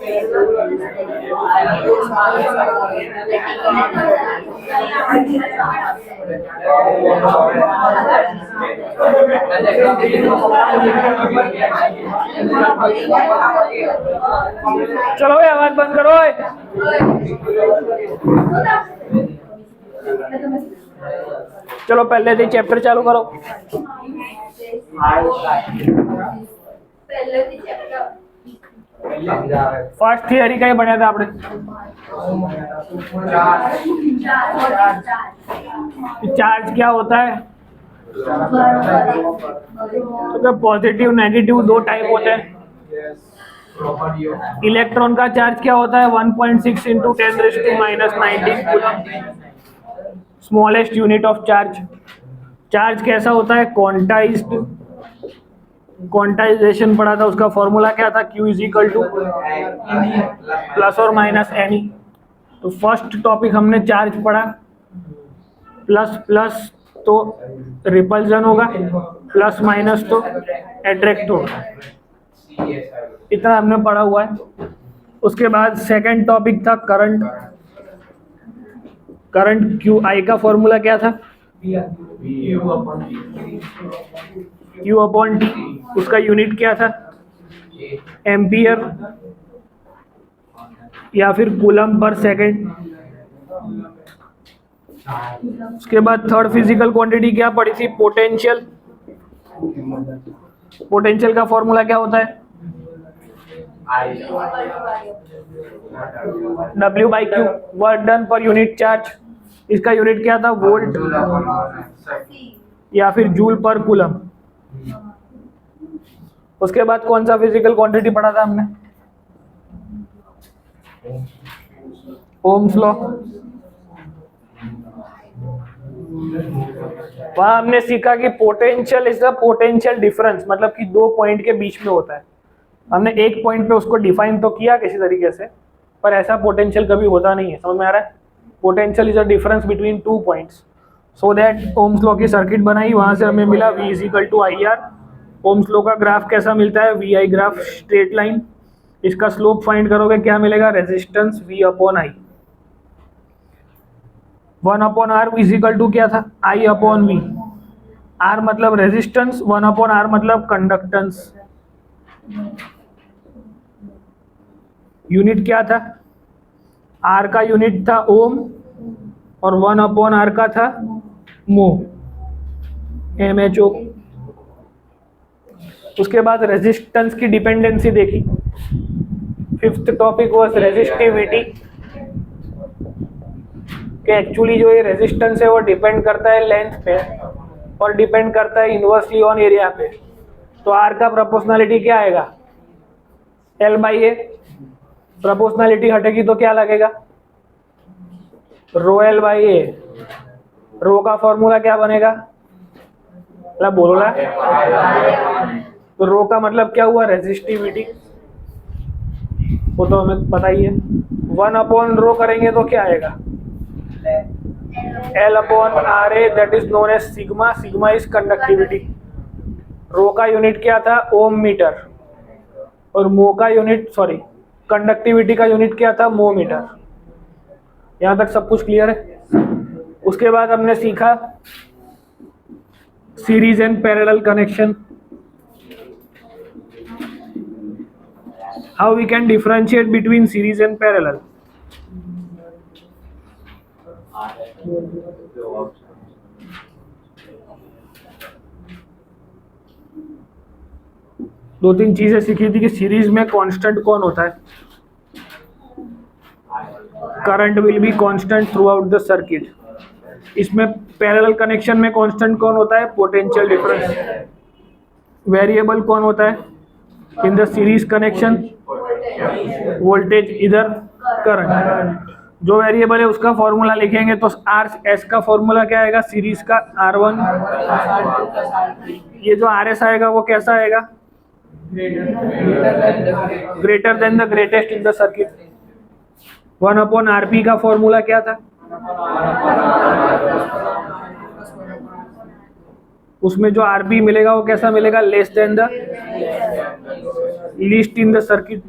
चलो भाई आवाज बंद करो। चलो पहले से चैप्टर चालू करो। फर्स्ट थियरी का ही बढ़िया था आपने। चार्ज क्या होता है? तो पॉजिटिव नेगेटिव दो टाइप होते हैं। इलेक्ट्रॉन का चार्ज क्या होता है? 1.6 into 10⁻⁻⁹ coulomb, smallest unit of charge. Charge कैसा होता है? क्वांटाइज्ड। क्वांटाइजेशन पढ़ा था, उसका फॉर्मूला क्या था? Q = ±NE। तो फर्स्ट टॉपिक हमने चार्ज पढ़ा। प्लस प्लस तो रिपल्जन होगा, प्लस माइनस तो अट्रैक्ट होगा। इतना हमने पढ़ा हुआ है। उसके बाद सेकंड टॉपिक था करंट। करंट QI का फॉर्मूला क्या था? Q/T। उसका यूनिट क्या था? एम्पियर या फिर कूलम पर सेकंड। उसके बाद थर्ड फिजिकल क्वांटिटी क्या पढ़ी थी? पोटेंशियल। पोटेंशियल का फॉर्मूला क्या होता है? W/Q, work done per unit charge. इसका यूनिट क्या था? वोल्ट या फिर जूल पर कूलम। उसके बाद कौन सा फिजिकल क्वांटिटी पढ़ा था हमने? Ohm's law. वहां हमने सीखा कि potential is the potential difference, मतलब कि दो पॉइंट के बीच में होता है। हमने एक पॉइंट पे उसको डिफाइन तो किया किसी तरीके से, पर ऐसा पोटेंशियल कभी होता नहीं है। समझ में आ रहा है? Potential is a difference between two points. So that Ohm's law की सर्किट बनाई, वहां से हमें मिला V = IR। ओम्स लॉ का ग्राफ कैसा मिलता है? VI graph, straight line. इसका स्लोप फाइंड करोगे क्या मिलेगा? Resistance V/I। 1/R = क्या था? I/V। R मतलब रेजिस्टेंस, 1/R मतलब कंडक्टेंस। यूनिट क्या था? R का यूनिट था ओम और 1/R का था मो, MHO। उसके बाद रेजिस्टेंस की डिपेंडेंसी देखी। फिफ्थ टॉपिक वाज रेजिस्टिविटी, कि एक्चुअली जो ये रेजिस्टेंस है वो डिपेंड करता है लेंथ पे और डिपेंड करता है इनवर्सली ऑन एरिया पे। तो R का प्रोपोर्शनलिटी क्या आएगा? L/A। प्रोपोर्शनलिटी हटेगी तो क्या लगेगा? ρL/A। रो का फॉर्मूला क्या बनेगा? मतलब बोलो ना। तो रो का मतलब क्या हुआ? रेजिस्टिविटी। वो तो हमें पता ही है। 1/ρ करेंगे तो क्या आएगा? L/RA, that is known as sigma. Sigma is conductivity. Rho का यूनिट क्या था? Ohm metre. और मो का यूनिट, सॉरी, कंडक्टिविटी का यूनिट क्या था? मो मीटर। यहाँ तक सब कुछ क्लियर है? उसके बाद हमने सीखा series and parallel connection. How we can differentiate between series and parallel. दो तीन चीजें सीखी थी कि सीरीज में कांस्टेंट कौन होता है? Current will be constant through out the circuit. इसमें पैरेलल कनेक्शन में कांस्टेंट कौन होता है? Potential difference. वेरिएबल कौन होता है in the series connection? Voltage, इधर करंट। जो वेरिएबल है उसका फॉर्मूला लिखेंगे तो RS का फॉर्मूला क्या आएगा? सीरीज का R1। ये जो RS आएगा वो कैसा आएगा? Greater than the greatest in the circuit. 1/RP का फॉर्मूला क्या था? उसमें जो RP मिलेगा वो कैसा मिलेगा? Less than the least in the circuit.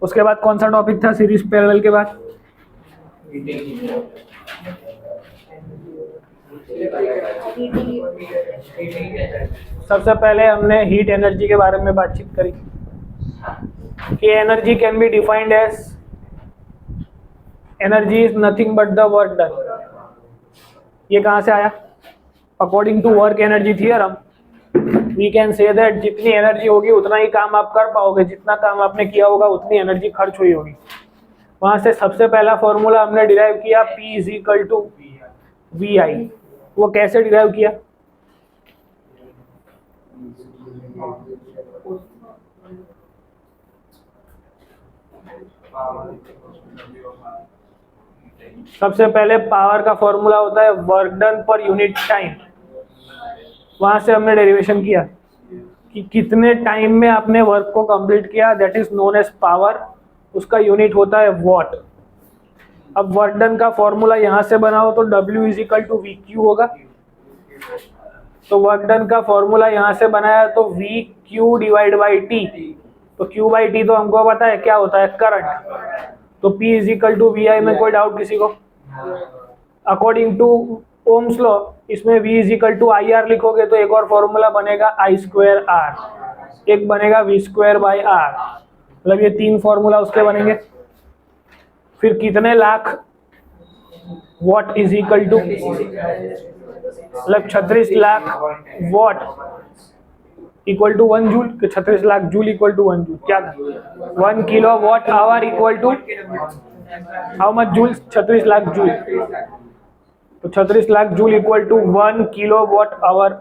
उसके बाद कौन सा टॉपिक था सीरीज पैरेलल के बाद? सबसे पहले हमने हीट एनर्जी के बारे में बातचीत करी कि energy can be defined as energy is nothing but the work done. ये कहाँ से आया? According to work energy theorem we can say that जितनी एनर्जी होगी उतना ही काम आप कर पाओगे, जितना काम आपने किया होगा उतनी एनर्जी खर्च हुई होगी। वहां से सबसे पहला फॉर्मूला हमने डिराइव किया P is equal to VI। वो कैसे डिराइव किया? सबसे पहले पावर का फॉर्मूला होता है work done per unit time. वहां से हमने डेरिवेशन किया कि कितने टाइम में आपने वर्क को कंप्लीट किया, that is known as power. उसका यूनिट होता है वॉट। अब वर्क डन का फॉर्मूला यहां से बनाओ तो W is equal to VQ होगा। तो वर्क डन का फॉर्मूला यहां से बनाया तो VQ डिवाइड बाई T। तो Q बाई T तो हमको पता है क्या होता है, करंट। तो P is equal to VI में कोई डाउट किसी को? अकॉर्डिंग टू ओम्स लॉ इसमें V is equal to IR लिखोगे तो एक और फॉर्मूला बनेगा I स्क्वायर R, एक बनेगा V स्क्वायर बाई R। मतलब ये तीन फॉर्मूला उसके बनेंगे। फिर कितने lakh watt is equal to, मतलब 36 lakh watt equal to 1 joule, 36 lakh joule equal to 1 joule. क्या 1 kilo watt hour equal to how much joule? 36 lakh joule. तो 36 lakh joule equal to 1 kilo watt hour,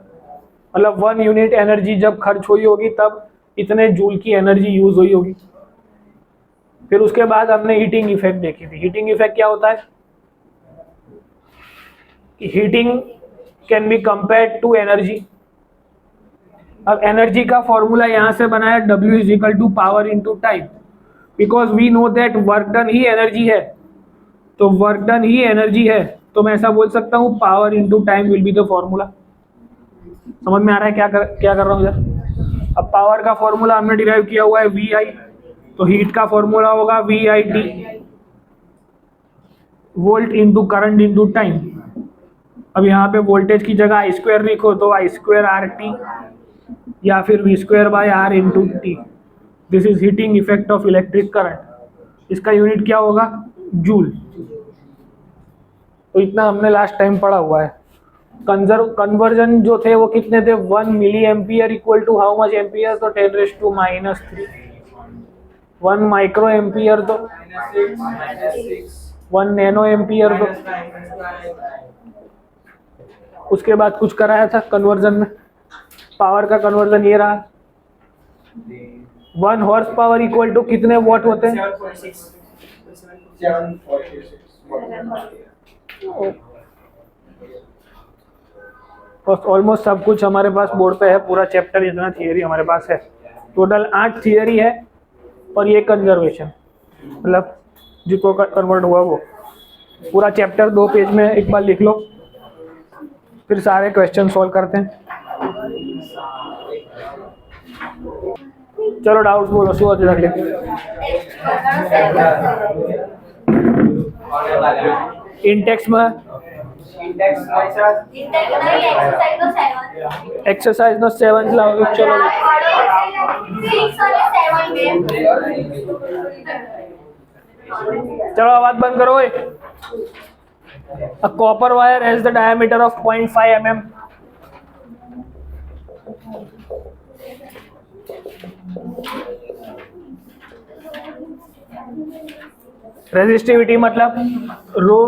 मतलब 1 यूनिट एनर्जी जब खर्च हुई होगी तब इतने जूल की एनर्जी यूज हुई होगी। फिर उसके बाद हमने हीटिंग इफेक्ट देखी थी। हीटिंग इफेक्ट क्या होता है? Heating can be compared to energy. अब एनर्जी का फॉर्मूला यहां से बनाया W is equal to power into time, because we know that work done ही एनर्जी है। तो वर्क डन ही एनर्जी है तो मैं ऐसा बोल सकता हूँ power into time will be the formula. समझ में आ रहा है क्या कर रहा हूँ इधर? अब पावर का फॉर्मूला हमने डिराइव किया हुआ है VI, तो हीट का फॉर्मूला होगा VIT, volt into current into time. अब यहाँ पे वोल्टेज की जगह I स्क्वायर लिखो तो I स्क्वायर RT या फिर V square by R into T। This is heating effect of electric current. इसका यूनिट क्या होगा? जूल। तो इतना हमने लास्ट टाइम पढ़ा हुआ है। कन्वर्जन जो थे वो कितने थे? 1 milli ampere equal to how much ampere? तो 10⁻⁻3। 1 माइक्रो एम्पियर तो 1 नैनो एम्पियर तो। उसके बाद कुछ कराया था कन्वर्जन में, पावर का कन्वर्जन ये रहा। 1 हॉर्स पावर इक्वल टू कितने वॉट होते हैं? ऑलमोस्ट सब कुछ हमारे पास बोर्ड पे है, पूरा चैप्टर इतना थियरी हमारे पास है। टोटल 8 थियरी है और ये कंजर्वेशन, मतलब जिसको कन्वर्ट हुआ वो। पूरा चैप्टर 2 पेज में एक बार लिख लो, फिर सारे क्वेश्चन सॉल्व करते हैं। चलो डाउट्स बोलो, सुबह से रख लेते। इंटेक्स में एक्सरसाइज नो 7 लाओ। चलो चलो आवाज बंद करो। A copper wire has the diameter of 0.5 mm. Resistivity मतलब रो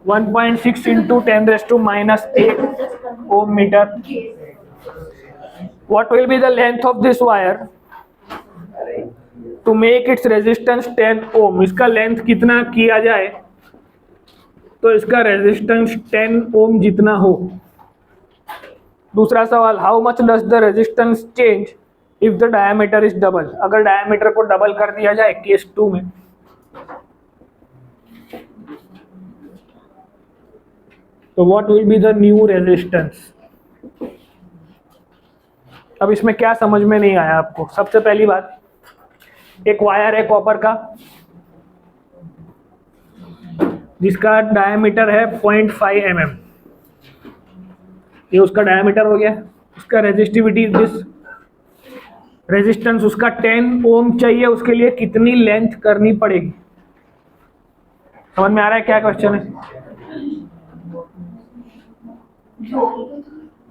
1.6 into 10⁻⁻8 ohm meter. What will be the length of this wire to make its resistance 10 ohm? इसका लेंथ कितना किया जाए तो इसका रेजिस्टेंस 10 ओम जितना हो। दूसरा सवाल, how much does the resistance change if the diameter is double? अगर डायमीटर को डबल कर दिया जाए केस 2 में, तो what will be the new resistance? अब इसमें क्या समझ में नहीं आया आपको? सबसे पहली बात, एक वायर है कॉपर का जिसका डायमीटर है 0.5 mm, ये उसका डायमीटर हो गया। उसका रेजिस्टिविटी दिस, रेजिस्टेंस उसका 10 ओम चाहिए, उसके लिए कितनी लेंथ करनी पड़ेगी? समझ में आ रहा है क्या क्वेश्चन है?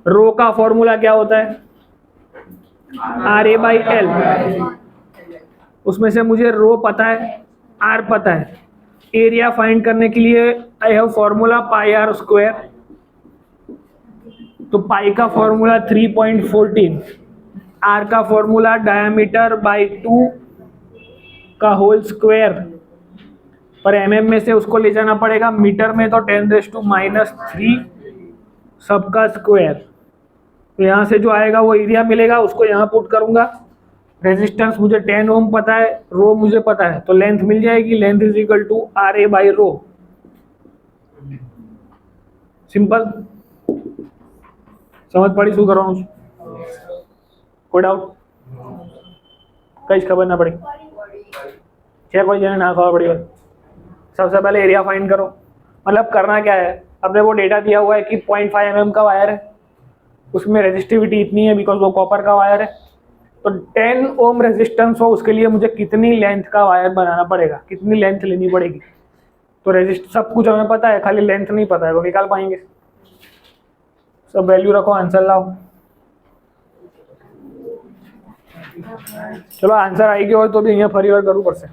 रो का फॉर्मूला क्या होता है? RA/L। उसमें से मुझे रो पता है, आर पता है। एरिया फाइंड करने के लिए आई हैव फॉर्मूला πr²। तो पाई का फॉर्मूला 3.14, आर का फॉर्मूला डायमीटर बाय 2 का होल स्क्वायर, पर mm में से उसको ले जाना पड़ेगा मीटर में, तो 10⁻³ सबका स्क्वायर। तो यहाँ से जो आएगा वो एरिया मिलेगा, उसको यहाँ पुट करूंगा। रेजिस्टेंस मुझे 10 ओम पता है, रो मुझे पता है, तो लेंथ मिल जाएगी, लेंथ इज इक्वल टू RA/रो। सिंपल, समझ पड़ी? शू कर रहा हूँ? कोई डाउट? कहीं खबर ना पड़ी क्या? कोई जने ना खबर पड़ी? सबसे पहले एरिया फाइंड करो। मतलब करना क्या है, अपने वो डेटा दिया हुआ है कि 0.5 mm का वायर है, उसमें रेजिस्टिविटी इतनी है बिकॉज वो कॉपर का वायर है, तो 10 ओम रेजिस्टेंस हो उसके लिए मुझे कितनी लेंथ का वायर बनाना पड़ेगा, कितनी लेंथ लेनी पड़ेगी। तो रेजिस्ट सब कुछ हमें पता है, खाली लेंथ नहीं पता है, वो निकाल पाएंगे। सब वैल्यू रखो, आंसर लाओ। चलो आंसर आएगी और तो भी यहाँ फरी और करूँ पर से।